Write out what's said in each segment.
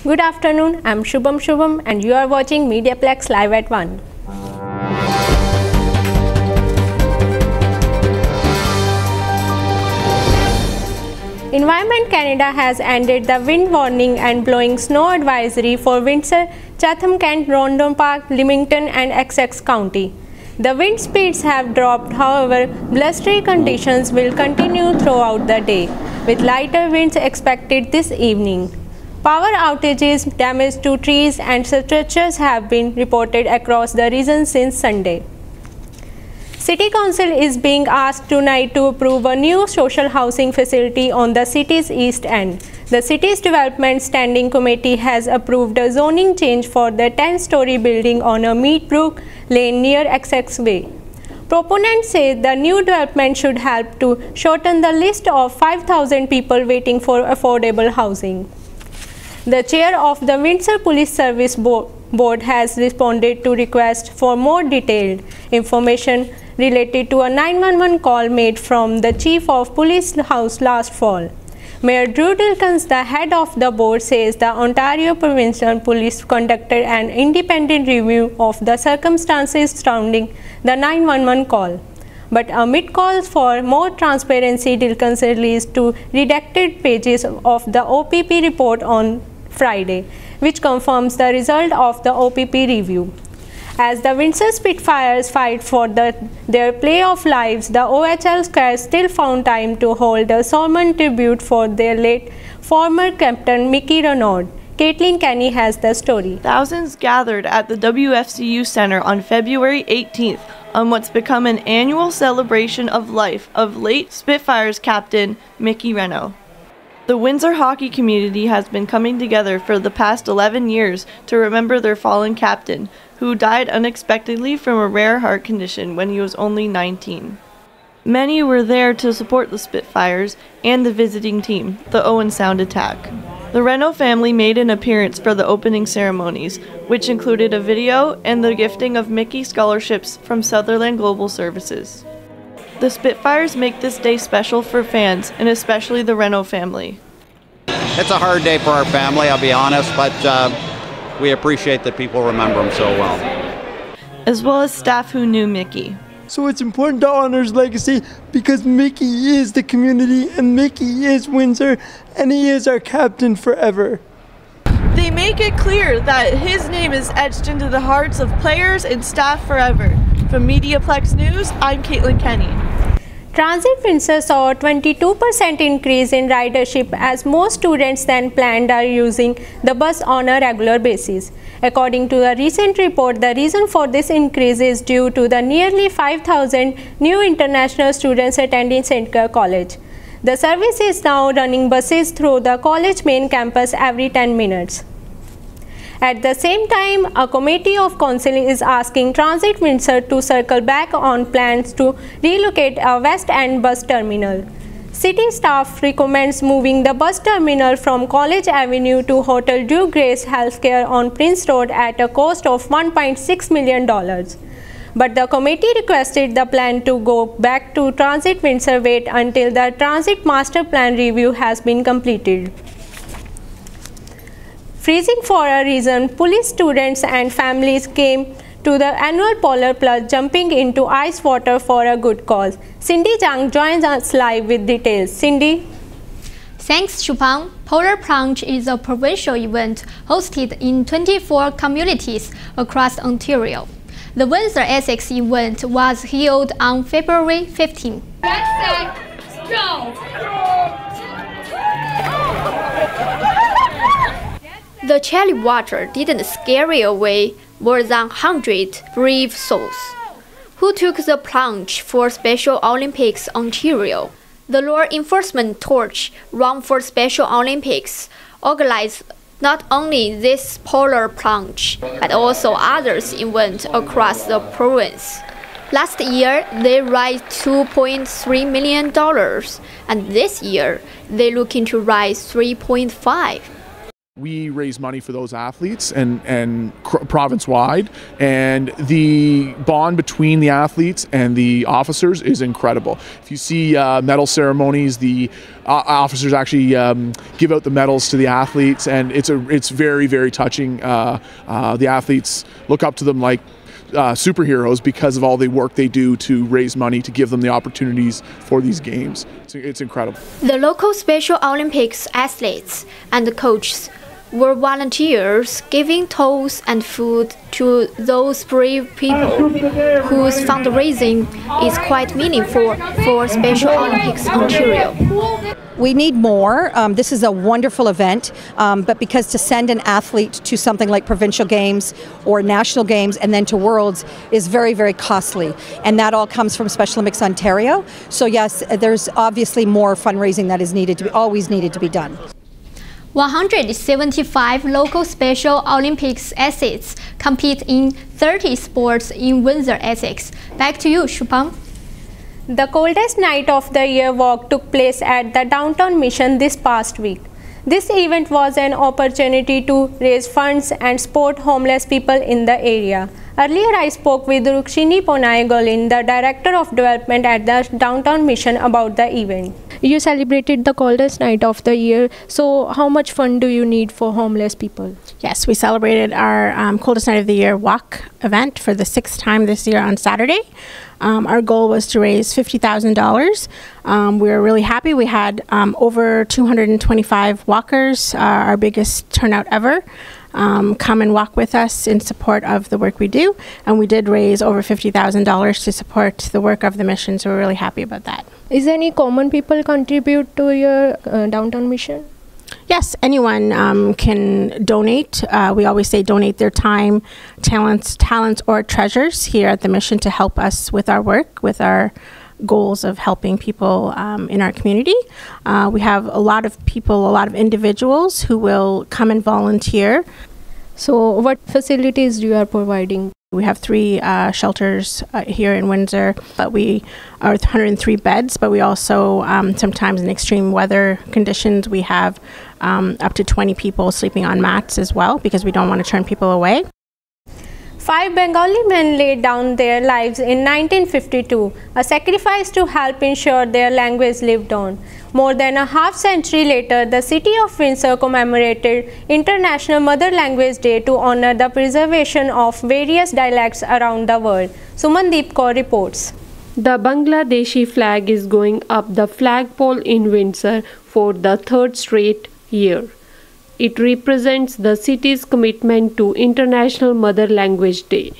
Good afternoon, I'm Shubham and you are watching MediaPlex Live at 1. Environment Canada has ended the wind warning and blowing snow advisory for Windsor, Chatham, Kent, Rondon Park, Leamington and Essex County. The wind speeds have dropped, however, blustery conditions will continue throughout the day, with lighter winds expected this evening. Power outages, damage to trees and structures have been reported across the region since Sunday. City Council is being asked tonight to approve a new social housing facility on the city's east end. The city's development standing committee has approved a zoning change for the 10-story building on a Meadbrook Lane near Essex Way. Proponents say the new development should help to shorten the list of 5,000 people waiting for affordable housing. The chair of the Windsor Police Service Board has responded to requests for more detailed information related to a 911 call made from the Chief of Police House last fall. Mayor Drew Dilkins, the head of the board, says the Ontario Provincial Police conducted an independent review of the circumstances surrounding the 911 call. But amid calls for more transparency, Dilkins released two redacted pages of the OPP report on Friday, which confirms the result of the OPP review. As the Windsor Spitfires fight for their playoff lives, the OHL Square still found time to hold a solemn tribute for their late former captain Mickey Renaud. Caitlin Kenny has the story. Thousands gathered at the WFCU Center on February 18th on what's become an annual celebration of life of late Spitfires captain Mickey Renaud. The Windsor hockey community has been coming together for the past 11 years to remember their fallen captain, who died unexpectedly from a rare heart condition when he was only 19. Many were there to support the Spitfires and the visiting team, the Owen Sound Attack. The Renaud family made an appearance for the opening ceremonies, which included a video and the gifting of Mickey scholarships from Sutherland Global Services. The Spitfires make this day special for fans, and especially the Renaud family. It's a hard day for our family, I'll be honest, but we appreciate that people remember him so well. As well as staff who knew Mickey. So it's important to honor his legacy because Mickey is the community and Mickey is Windsor and he is our captain forever. They make it clear that his name is etched into the hearts of players and staff forever. From MediaPlex News, I'm Caitlin Kenny. Transit Windsor saw a 22% increase in ridership as more students than planned are using the bus on a regular basis. According to a recent report, the reason for this increase is due to the nearly 5,000 new international students attending St. Clair College. The service is now running buses through the college main campus every 10 minutes. At the same time, a committee of council is asking Transit Windsor to circle back on plans to relocate a West End bus terminal. City staff recommends moving the bus terminal from College Avenue to Hotel Drew Grace Healthcare on Prince Road at a cost of $1.6 million. But the committee requested the plan to go back to Transit Windsor wait until the Transit Master Plan review has been completed. Freezing for a reason, police, students and families came to the annual Polar Plus jumping into ice water for a good cause. Cindy Zhang joins us live with details. Cindy? Thanks, Shubham. Polar Plunge is a provincial event hosted in 24 communities across Ontario. The Windsor Essex event was held on February 15. Get set, go! The chilly water didn't scare away more than 100 brave souls who took the plunge for Special Olympics Ontario. The Law Enforcement Torch Run for Special Olympics organized not only this polar plunge, but also others events across the province. Last year, they raised $2.3 million, and this year, they're looking to raise $3.5 million. We raise money for those athletes and province-wide, and the bond between the athletes and the officers is incredible. If you see medal ceremonies, the officers actually give out the medals to the athletes, and it's very, very touching. The athletes look up to them like superheroes because of all the work they do to raise money to give them the opportunities for these games. It's incredible. The local Special Olympics athletes and the coaches were volunteers giving toys and food to those brave people whose fundraising is quite meaningful for Special Olympics Ontario. We need more. This is a wonderful event, but because to send an athlete to something like provincial games or national games and then to Worlds is very, very costly. And that all comes from Special Olympics Ontario. So yes, there's obviously more fundraising that is always needed to be done. 175 local Special Olympics athletes compete in 30 sports in Windsor, Essex. Back to you, Shubham. The coldest night of the year walk took place at the Downtown Mission this past week. This event was an opportunity to raise funds and support homeless people in the area. Earlier, I spoke with Rukshini Ponai-Golin, the Director of Development at the Downtown Mission, about the event. You celebrated the coldest night of the year, so how much fund do you need for homeless people? Yes, we celebrated our coldest night of the year walk event for the 6th time this year on Saturday. Our goal was to raise $50,000. We were really happy. We had over 225 walkers, our biggest turnout ever, come and walk with us in support of the work we do. And we did raise over $50,000 to support the work of the mission, so we're really happy about that. Is any common people contribute to your Downtown Mission? Yes, anyone can donate. We always say donate their time, talents, or treasures here at the mission to help us with our work, with our goals of helping people in our community. We have a lot of people, a lot of individuals who will come and volunteer. So what facilities you are providing? We have 3 shelters here in Windsor, but we are 103 beds, but we also sometimes in extreme weather conditions we have up to 20 people sleeping on mats as well, because we don't want to turn people away. 5 Bengali men laid down their lives in 1952, a sacrifice to help ensure their language lived on. More than a half-century later, the city of Windsor commemorated International Mother Language Day to honor the preservation of various dialects around the world. Sumandeep Kaur reports. The Bangladeshi flag is going up the flagpole in Windsor for the 3rd straight year. It represents the city's commitment to International Mother Language Day.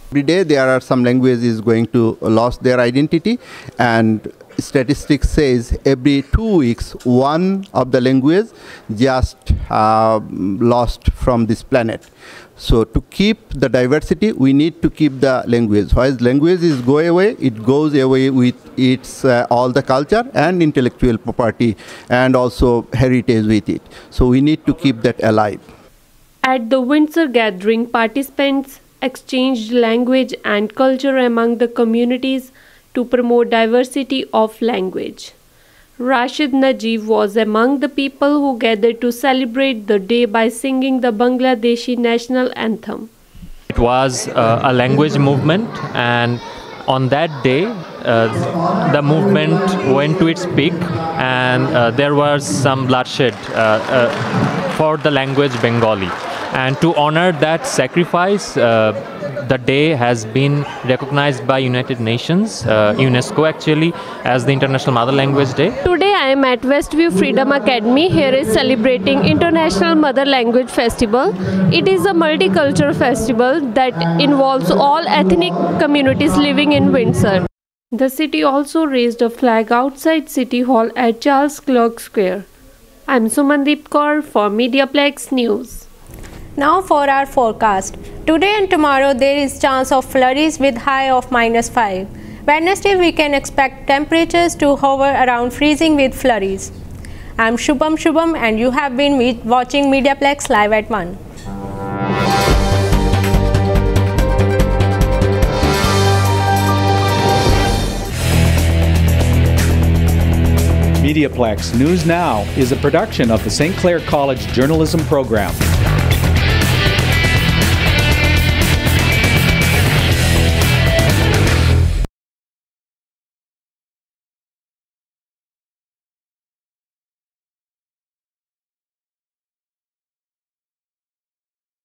Every day there are some languages going to lose their identity, and statistics says every 2 weeks one of the language just lost from this planet. So to keep the diversity, we need to keep the language. While languages go away, it goes away with its all the culture and intellectual property and also heritage with it. So we need to keep that alive. At the Windsor gathering, participants exchanged language and culture among the communities to promote diversity of language. Rashid Najib was among the people who gathered to celebrate the day by singing the Bangladeshi national anthem. It was a language movement, and on that day the movement went to its peak, and there was some bloodshed for the language Bengali. And to honor that sacrifice, the day has been recognized by United Nations, UNESCO actually, as the International Mother Language Day. Today I am at Westview Freedom Academy. Here is celebrating International Mother Language Festival. It is a multicultural festival that involves all ethnic communities living in Windsor. The city also raised a flag outside City Hall at Charles Clerk Square. I am Sumandeep Kaur for MediaPlex News. Now for our forecast. Today and tomorrow there is chance of flurries with high of -5. Wednesday we can expect temperatures to hover around freezing with flurries. I am Shubham and you have been watching MediaPlex Live at 1. MediaPlex News Now is a production of the St. Clair College Journalism Program.